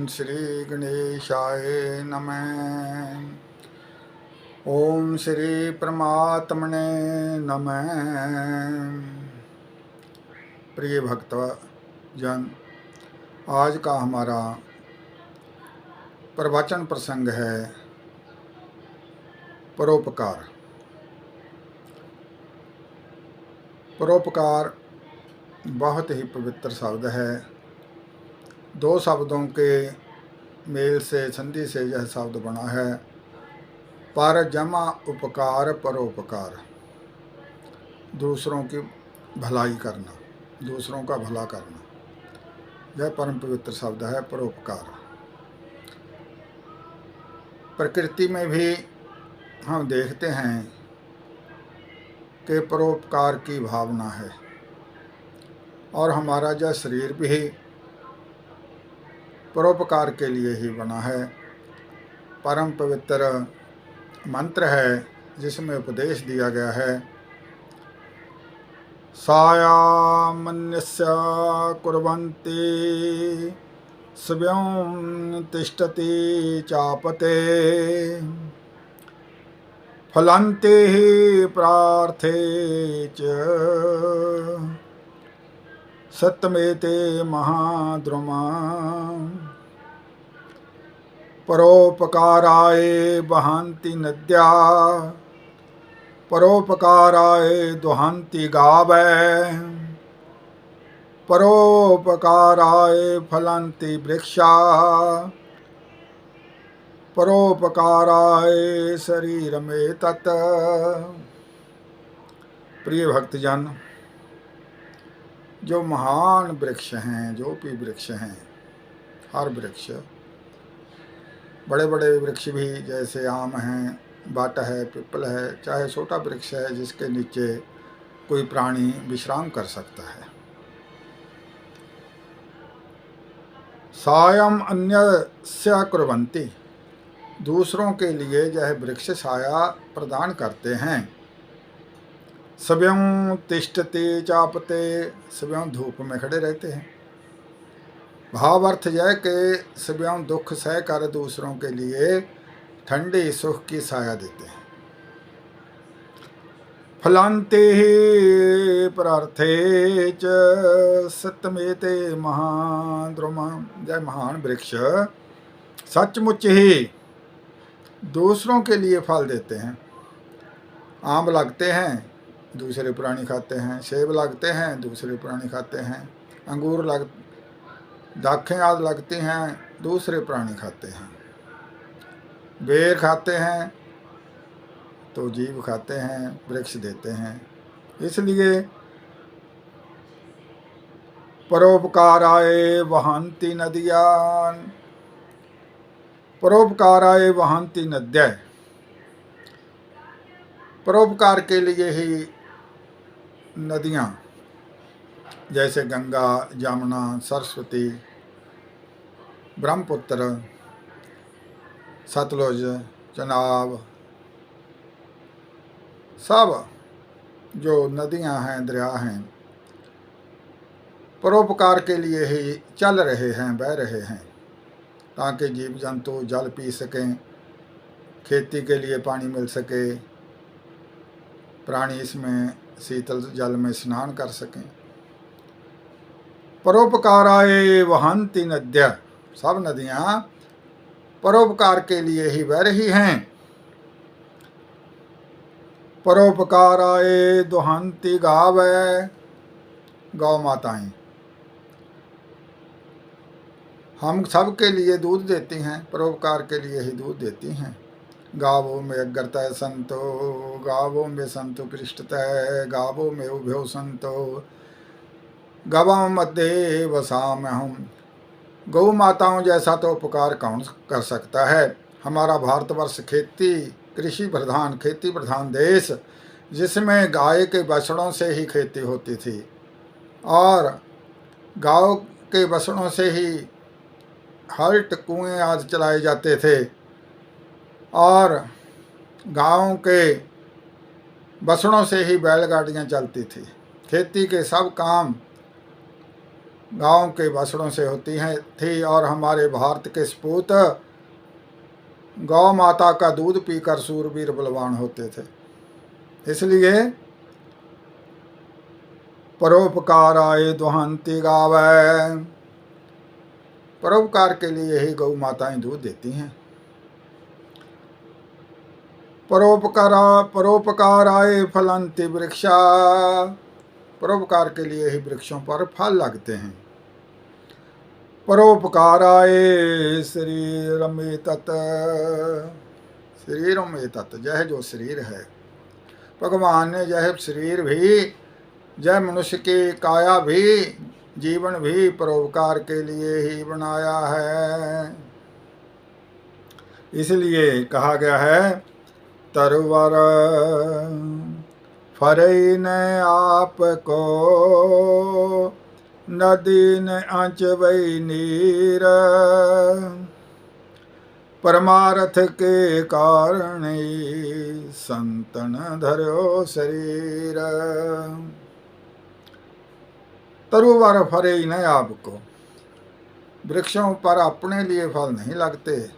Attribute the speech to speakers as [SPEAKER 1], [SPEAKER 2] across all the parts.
[SPEAKER 1] ओम श्री गणेशाय नमः। ओम श्री परमात्मने नमः। प्रिय भक्तजन, आज का हमारा प्रवचन प्रसंग है परोपकार। परोपकार बहुत ही पवित्र शब्द है। दो शब्दों के मेल से, संधि से यह शब्द बना है। पर जमा उपकार परोपकार, दूसरों की भलाई करना, दूसरों का भला करना, यह परम पवित्र शब्द है परोपकार। प्रकृति में भी हम देखते हैं कि परोपकार की भावना है, और हमारा यह शरीर भी परोपकार के लिए ही बना है। परम पवित्र मंत्र है जिसमें उपदेश दिया गया है, सायामन्यस्य कुर्वन्ति स्वयं तिष्ठति चापते फलन्ति हि प्रार्थे च सत्यमेते महाद्रुमा परोपकाराय वहन्ति नद्या परोपकाराय दुहन्ति गावः परोपकाराय फलन्ति वृक्षा परोपकाराय शरीरमेतत्। प्रिय भक्तजन, जो महान वृक्ष हैं, जो भी वृक्ष हैं, हर वृक्ष, बड़े बड़े वृक्ष भी जैसे आम हैं, बट है, पीपल है, चाहे छोटा वृक्ष है जिसके नीचे कोई प्राणी विश्राम कर सकता है। सायम अन्यस्य कुर्वन्ति, दूसरों के लिए यह वृक्ष छाया प्रदान करते हैं। स्वयं तिष्ठते चापते, स्वयं धूप में खड़े रहते हैं। भाव अर्थ यह कि स्वयं दुख सह कर दूसरों के लिए ठंडी सुख की छाया देते हैं। फलन्ति हि प्रार्थे च सत्यमेते महाद्रुमा, यह महान वृक्ष सचमुच ही दूसरों के लिए फल देते हैं। आम लगते हैं, दूसरे प्राणी खाते हैं। सेब लगते हैं, दूसरे प्राणी खाते हैं। अंगूर दाखें आदि लगती हैं, दूसरे प्राणी खाते हैं। बेर खाते हैं तो जीव खाते हैं, वृक्ष देते हैं। इसलिए परोपकाराय वहन्ति नदियान, परोपकाराय वहन्ति नद्यः, परोपकार के लिए ही नदियाँ जैसे गंगा, जमुना, सरस्वती, ब्रह्मपुत्र, सतलुज, चनाब, सब जो नदियां हैं, दरिया हैं, परोपकार के लिए ही चल रहे हैं, बह रहे हैं, ताकि जीव जंतु जल पी सकें, खेती के लिए पानी मिल सके, प्राणी इसमें शीतल जल में स्नान कर सकें। परोपकाराय वहन्ति नद्यः, सब नदियां परोपकार के लिए ही बह रही हैं। परोपकाराय दुहन्ति गावः, गौ माताएं हम सब के लिए दूध देती हैं, परोपकार के लिए ही दूध देती हैं। गावों में अग्रतः संतो, गावों में संतो पृष्ठतः, गावों में उभयो संतो, गवां मध्य वसाम्यहम्। गौ माताओं जैसा तो उपकार कौन कर सकता है। हमारा भारतवर्ष कृषि प्रधान देश, जिसमें गाय के बछड़ों से ही खेती होती थी, और गाँव के बछड़ों से ही हल्ट, कुएं आदि चलाए जाते थे, और गाँव के बछड़ों से ही बैलगाड़ियाँ चलती थी। खेती के सब काम गांव के बछड़ों से होती हैं थी, और हमारे भारत के सपूत गौ माता का दूध पीकर सूरवीर बलवान होते थे। इसलिए परोपकाराय दुहंति गावै, परोपकार के लिए ही गौ माताएं दूध देती हैं। परोपकाराय फलंति वृक्षा, परोपकार के लिए ही वृक्षों पर फल लगते हैं। परोपकाराय शरीरमे तत्, शरीरों में तत्, यह जो शरीर है भगवान ने यह शरीर भी, यह मनुष्य की काया भी, जीवन भी परोपकार के लिए ही बनाया है। इसलिए कहा गया है तरवर फरई न आपको, नदी न अंचवई नीर, परमार्थ के कारण संतन धरो शरीर। तरुवर फरे न आपको, वृक्षों पर अपने लिए फल नहीं लगते,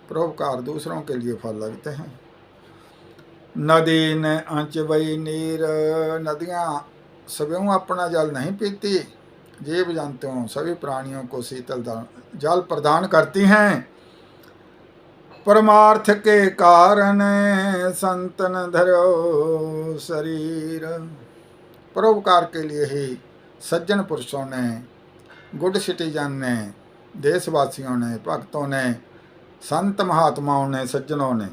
[SPEAKER 1] परोपकार दूसरों के लिए फल लगते हैं। नदी न अंचवई नीर, नदियाँ स्वयं अपना जल नहीं पीती, जीव जंतुओं सभी प्राणियों को शीतल जल प्रदान करती हैं। परमार्थ के कारण संतन धरो शरीर, परोपकार के लिए ही सज्जन पुरुषों ने, गुड सिटीजन ने, देशवासियों ने, भक्तों ने, संत महात्माओं ने, सज्जनों ने,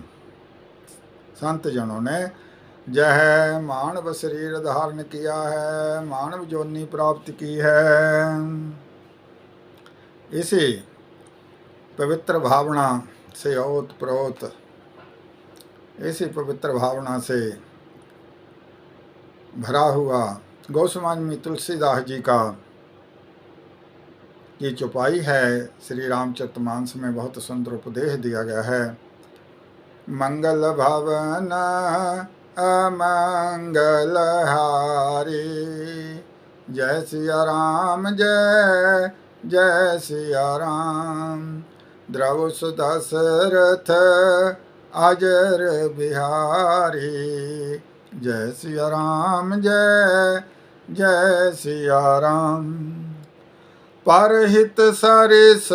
[SPEAKER 1] संत जनों ने यह मानव शरीर धारण किया है, मानव जोनि प्राप्त की है। इसी पवित्र भावना से ओत प्रोत, इसी पवित्र भावना से भरा हुआ गोस्वामी तुलसीदास जी का की चौपाई है। श्री रामचरितमानस में बहुत सुंदर उपदेश दिया गया है। मंगल भवन अमंगल हारी, जय सिया राम जय जय सिया राम, द्रवस दशरथ अजर बिहारी, जय सिया राम जय जय सिया राम। परहित सरिस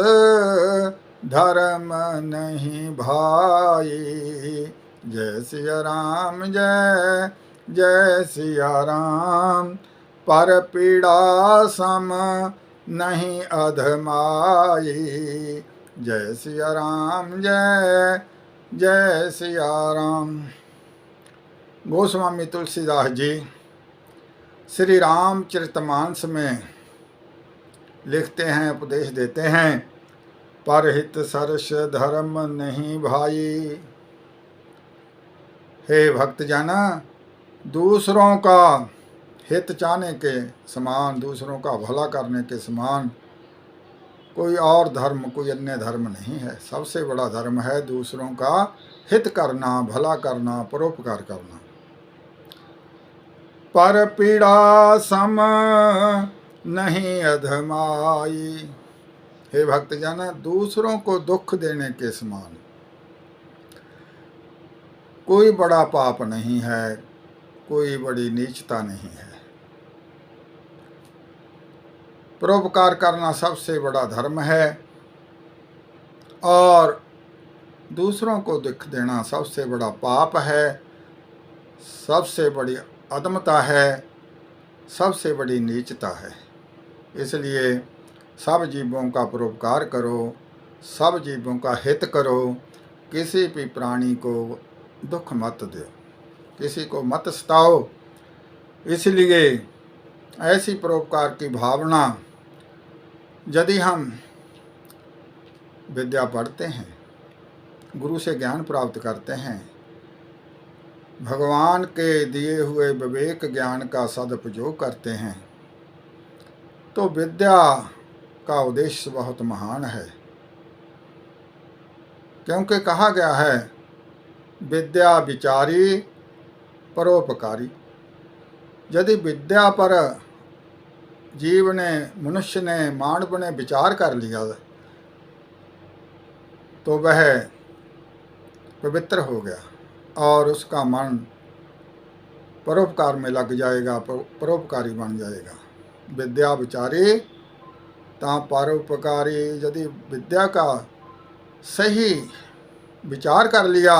[SPEAKER 1] धर्म नहीं भाई, जय सिया राम जय जय सिया राम, पर पीड़ा सम नहीं अधमाई, जय सिया राम जय जय सिया राम। गोस्वामी तुलसीदास जी श्री रामचरितमानस में लिखते हैं, उपदेश देते हैं, परहित सरस धर्म नहीं भाई। हे भक्तजन, दूसरों का हित चाहने के समान, दूसरों का भला करने के समान कोई और धर्म, कोई अन्य धर्म नहीं है। सबसे बड़ा धर्म है दूसरों का हित करना, भला करना, परोपकार करना। पर पीड़ा सम नहीं अधमाई, हे भक्तजन, दूसरों को दुख देने के समान कोई बड़ा पाप नहीं है, कोई बड़ी नीचता नहीं है। परोपकार करना सबसे बड़ा धर्म है, और दूसरों को दुख देना सबसे बड़ा पाप है, सबसे बड़ी अधमता है, सबसे बड़ी नीचता है। इसलिए सब जीवों का परोपकार करो, सब जीवों का हित करो, किसी भी प्राणी को दुख मत दो, किसी को मत सताओ। इसलिए ऐसी परोपकार की भावना, यदि हम विद्या पढ़ते हैं, गुरु से ज्ञान प्राप्त करते हैं, भगवान के दिए हुए विवेक ज्ञान का सदुपयोग करते हैं, तो विद्या का उद्देश्य बहुत महान है। क्योंकि कहा गया है विद्या विचारी परोपकारी। यदि विद्या पर जीव ने, मनुष्य ने, मानव ने विचार कर लिया तो वह पवित्र हो गया और उसका मन परोपकार में लग जाएगा, परोपकारी बन जाएगा। विद्या विचारी ता परोपकारी। यदि विद्या का सही विचार कर लिया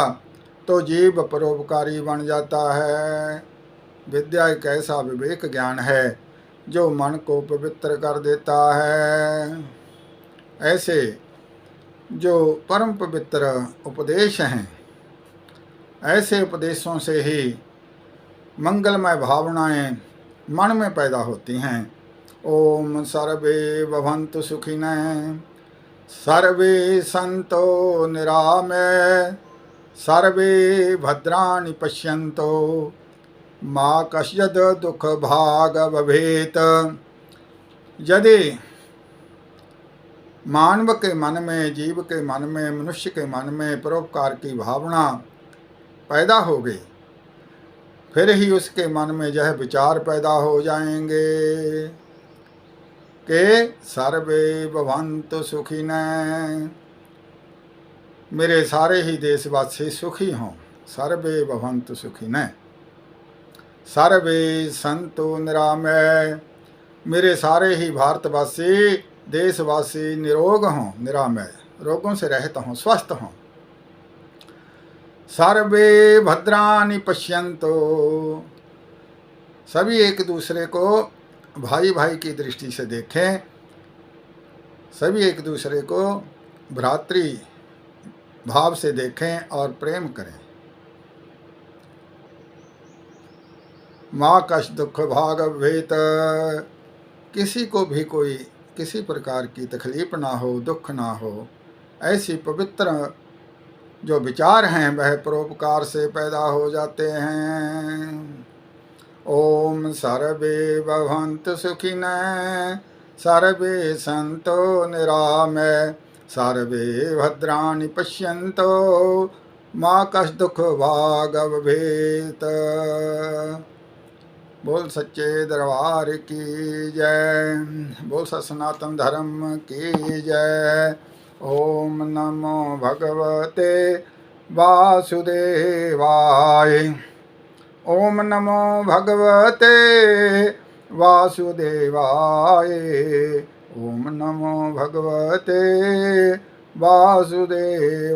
[SPEAKER 1] तो जीव परोपकारी बन जाता है। विद्या एक ऐसा विवेक ज्ञान है जो मन को पवित्र कर देता है। ऐसे जो परम पवित्र उपदेश हैं, ऐसे उपदेशों से ही मंगलमय भावनाएं मन में पैदा होती हैं। ओम सर्वे भवन्तु सुखिनः, सर्वे सन्तो निरामय, सर्वे भद्राणि पश्यन्तु, माँ कश्चित् दुख भाग भवेत्। यदि मानव के मन में, जीव के मन में, मनुष्य के मन में परोपकार की भावना पैदा हो गई, फिर ही उसके मन में यह विचार पैदा हो जाएंगे कि सर्वे भवन्तु सुखिनः, मेरे सारे ही देशवासी सुखी हों। सर्वे भवन्तु सुखिनः, सर्वे सन्तु निरामय, मेरे सारे ही भारतवासी, देशवासी निरोग हों, निरामय, रोगों से रहित हों, स्वस्थ हों। सर्वे भद्राणि पश्यन्तु, सभी एक दूसरे को भाई भाई की दृष्टि से देखें, सभी एक दूसरे को भ्रातृ भाव से देखें और प्रेम करें। माँ कश्चित् दुख भाग भवेत्, किसी को भी कोई किसी प्रकार की तकलीफ ना हो, दुख ना हो, ऐसी पवित्र जो विचार हैं वह परोपकार से पैदा हो जाते हैं। ओम सर्वे भवन्तु सुखिनः, सर्वे सन्तो निरामय, सर्वे भद्राणि पश्यन्तु, माँ कश्चित् दुख भाग भवेत्। बोल सच्चे दरबार की जय, बोल सनातन धर्म की जय। ओम नमो भगवते वासुदेवाय, ओम नमो भगवते वासुदेवाय, ओम नमो भगवते वासुदेवाय।